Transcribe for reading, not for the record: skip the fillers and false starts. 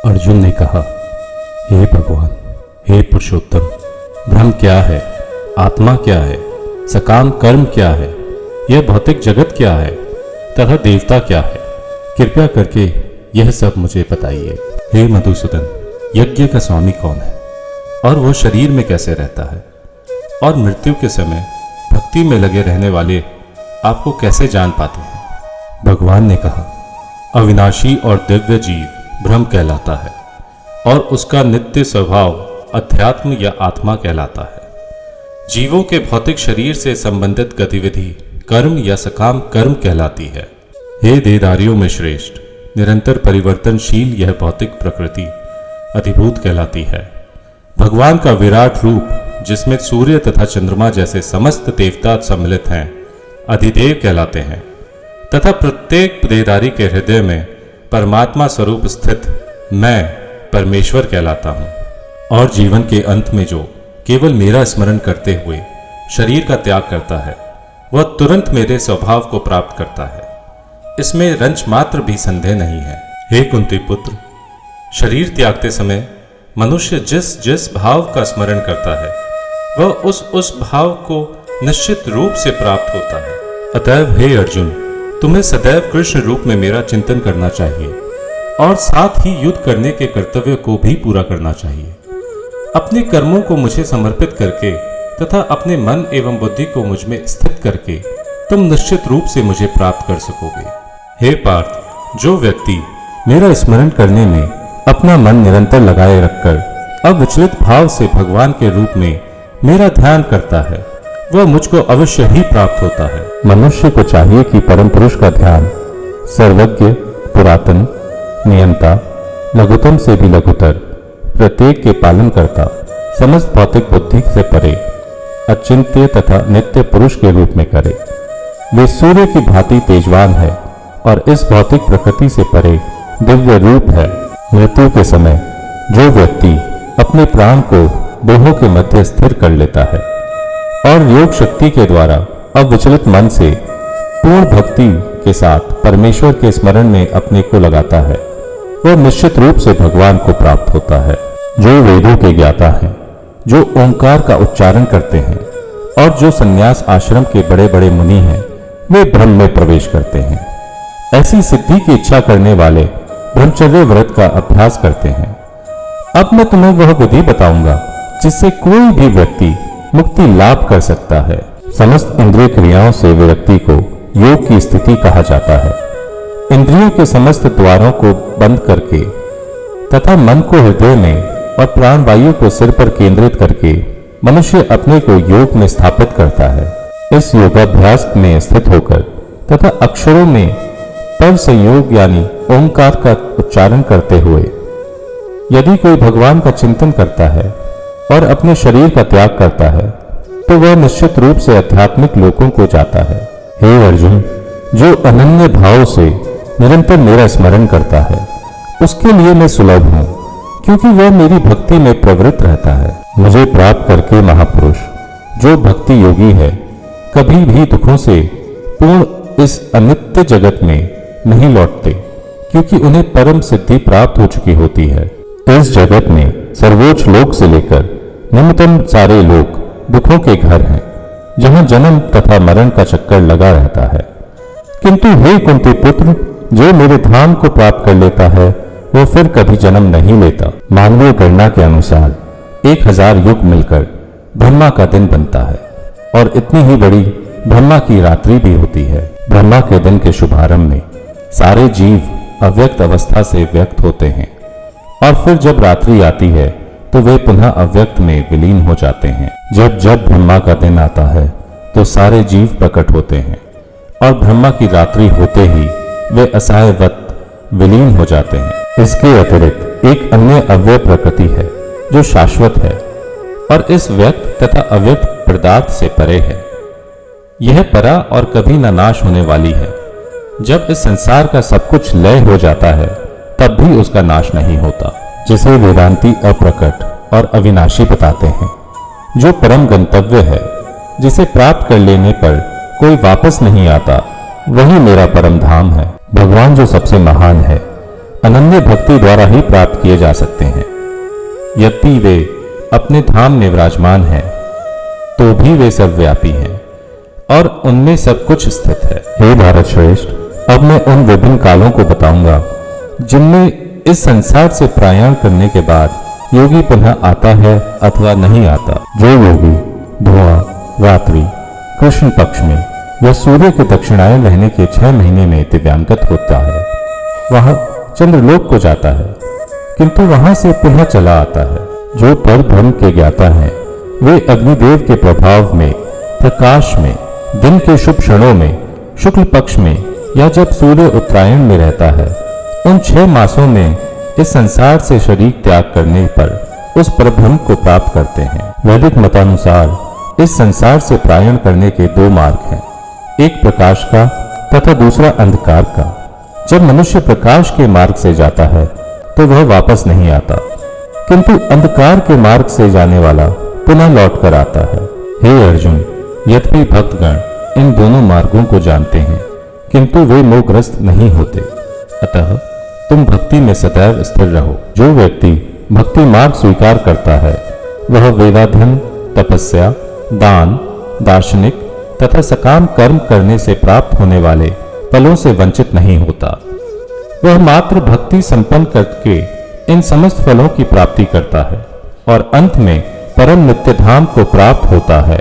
अर्जुन ने कहा, हे भगवान, हे पुरुषोत्तम, ब्रह्म क्या है, आत्मा क्या है, सकाम कर्म क्या है, यह भौतिक जगत क्या है तथा देवता क्या है, कृपया करके यह सब मुझे बताइए। हे मधुसूदन, यज्ञ का स्वामी कौन है और वो शरीर में कैसे रहता है, और मृत्यु के समय भक्ति में लगे रहने वाले आपको कैसे जान पाते हैं। भगवान ने कहा, अविनाशी और दिव्य जीव ब्रह्म कहलाता है और उसका नित्य स्वभाव अध्यात्म या आत्मा कहलाता है। जीवों के भौतिक शरीर से संबंधित गतिविधि कर्म या सकाम कर्म कहलाती है। हे देहधारियों में श्रेष्ठ, निरंतर परिवर्तनशील यह भौतिक प्रकृति अधिभूत कहलाती है। भगवान का विराट रूप, जिसमें सूर्य तथा चंद्रमा जैसे समस्त देवता सम्मिलित हैं, अधिदेव कहलाते हैं तथा प्रत्येक देहधारी के हृदय में परमात्मा स्वरूप स्थित मैं परमेश्वर कहलाता हूँ। और जीवन के अंत में जो केवल मेरा स्मरण करते हुए शरीर का त्याग करता है, वह तुरंत मेरे स्वभाव को प्राप्त करता है। इसमें रंच मात्र भी संदेह नहीं है। हे कुंती पुत्र, शरीर त्यागते समय मनुष्य जिस जिस भाव का स्मरण करता है, वह उस भाव को निश्चित रूप से प्राप्त होता है। अतएव हे अर्जुन, तुम्हें सदैव कृष्ण रूप में मेरा चिंतन करना चाहिए और साथ ही युद्ध करने के कर्तव्य को भी पूरा करना चाहिए। अपने कर्मों को मुझे समर्पित करके तथा अपने मन एवं बुद्धि को मुझ में स्थित करके तुम निश्चित रूप से मुझे प्राप्त कर सकोगे। हे पार्थ, जो व्यक्ति मेरा स्मरण करने में अपना मन निरंतर लगाए रखकर अविचलित भाव से भगवान के रूप में मेरा ध्यान करता है, वह मुझको अवश्य ही प्राप्त होता है। मनुष्य को चाहिए कि परम पुरुष का ध्यान सर्वज्ञ, पुरातन, नियंता, लघुतम से भी लघुतर, प्रत्येक के पालन करता, समस्त भौतिक बुद्धि से परे, अचिंत्य तथा नित्य पुरुष के रूप में करे। वे सूर्य की भांति तेजवान है और इस भौतिक प्रकृति से परे दिव्य रूप है। मृत्यु के समय जो व्यक्ति अपने प्राण को देहों के मध्य स्थिर कर लेता है और योग शक्ति के द्वारा अविचलित मन से पूर्ण भक्ति के साथ परमेश्वर के स्मरण में अपने को लगाता है, वह निश्चित रूप से भगवान को प्राप्त होता है। जो वेदों के ज्ञाता हैं, जो ओंकार का उच्चारण करते हैं और जो संन्यास आश्रम के बड़े बड़े मुनि हैं, वे ब्रह्म में प्रवेश करते हैं। ऐसी सिद्धि की इच्छा करने वाले ब्रह्मचर्य व्रत का अभ्यास करते हैं। अब मैं तुम्हें वह विधि बताऊंगा जिससे कोई भी व्यक्ति मुक्ति लाभ कर सकता है। समस्त इंद्रिय क्रियाओं से विरक्ति को योग की स्थिति कहा जाता है। इंद्रियों के समस्त द्वारों को बंद करके तथा मन को हृदय में और प्राण वायु को सिर पर केंद्रित करके मनुष्य अपने को योग में स्थापित करता है। इस योगाभ्यास में स्थित होकर तथा अक्षरों में पर संयोग यानी ओंकार का उच्चारण करते हुए यदि कोई भगवान का चिंतन करता है और अपने शरीर का त्याग करता है, तो वह निश्चित रूप से आध्यात्मिक लोकों को जाता है। हे अर्जुन, जो अनन्य भाव से निरंतर मेरा स्मरण करता है, उसके लिए मैं सुलभ हूँ, क्योंकि वह मेरी भक्ति में प्रवृत्त रहता है। मुझे प्राप्त करके महापुरुष, जो भक्ति योगी है, कभी भी दुखों से पूर्ण इस अनित्य जगत में नहीं लौटते, क्योंकि उन्हें परम सिद्धि प्राप्त हो चुकी होती है। इस जगत में सर्वोच्च लोक से लेकर निम्नतम सारे लोक दुखों के घर हैं, जहां जन्म तथा मरण का चक्कर लगा रहता है। किंतु हे कुंती पुत्र, जो मेरे धाम को प्राप्त कर लेता है, वो फिर कभी जन्म नहीं लेता। मानवीय गणना के अनुसार 1000 युग मिलकर ब्रह्मा का दिन बनता है और इतनी ही बड़ी ब्रह्मा की रात्रि भी होती है। ब्रह्मा के दिन के शुभारंभ में सारे जीव अव्यक्त अवस्था से व्यक्त होते हैं और फिर जब रात्रि आती है तो वे पुनः अव्यक्त में विलीन हो जाते हैं। जब जब ब्रह्मा का दिन आता है तो सारे जीव प्रकट होते हैं और ब्रह्मा की रात्रि होते ही वे असहायवत विलीन हो जाते हैं। इसके अतिरिक्त एक अन्य अव्यय प्रकृति है जो शाश्वत है और इस व्यक्त तथा अव्यक्त पदार्थ से परे है। यह परा और कभी न नाश होने वाली है। जब इस संसार का सब कुछ लय हो जाता है, तब भी उसका नाश नहीं होता, जिसे वेदांती अप्रकट और अविनाशी बताते हैं। जो परम गंतव्य है, जिसे प्राप्त कर लेने पर कोई वापस नहीं आता, वही मेरा परम धाम है। भगवान जो सबसे महान है, अनन्य भक्ति द्वारा ही प्राप्त किए जा सकते हैं। यद्यपि वे अपने धाम में विराजमान हैं, तो भी वे सर्वव्यापी हैं और उनमें सब कुछ स्थित है। हे भारत श्रेष्ठ, अब मैं उन विभिन्न कालों को बताऊंगा जिनमें इस संसार से प्रयाण करने के बाद योगी पुनः आता है अथवा नहीं आता। जो योगी धुआं रात्रि कृष्ण पक्ष में या सूर्य के दक्षिणायन रहने के 6 महीने में दिव्यांगत होता है, वह चंद्रलोक को जाता है, किंतु वहां से पुनः चला आता है। जो पर ब्रह्म के ज्ञाता हैं, वे अग्निदेव के प्रभाव में प्रकाश में दिन के शुभ क्षणों में शुक्ल पक्ष में या जब सूर्य उत्तरायण में रहता है, उन 6 मासों में इस संसार से शरीर त्याग करने पर उस परब्रह्म को प्राप्त करते हैं। वैदिक मतानुसार इस संसार से प्रयाण करने के 2 मार्ग हैं, एक प्रकाश का तथा दूसरा अंधकार का। जब मनुष्य प्रकाश के मार्ग से जाता है तो वह वापस नहीं आता, किंतु अंधकार के मार्ग से जाने वाला पुनः लौट कर आता है। हे अर्जुन, यद्यपि भक्तगण इन दोनों मार्गों को जानते हैं, किंतु वे मोहग्रस्त नहीं होते। अतः तुम भक्ति में सदैव स्थिर रहो। जो व्यक्ति भक्ति मार्ग स्वीकार करता है, वह वेदाध्ययन, तपस्या, दान, दार्शनिक तथा सकाम कर्म करने से प्राप्त होने वाले फलों से वंचित नहीं होता। वह मात्र भक्ति संपन्न करके इन समस्त फलों की प्राप्ति करता है और अंत में परम नित्य धाम को प्राप्त होता है।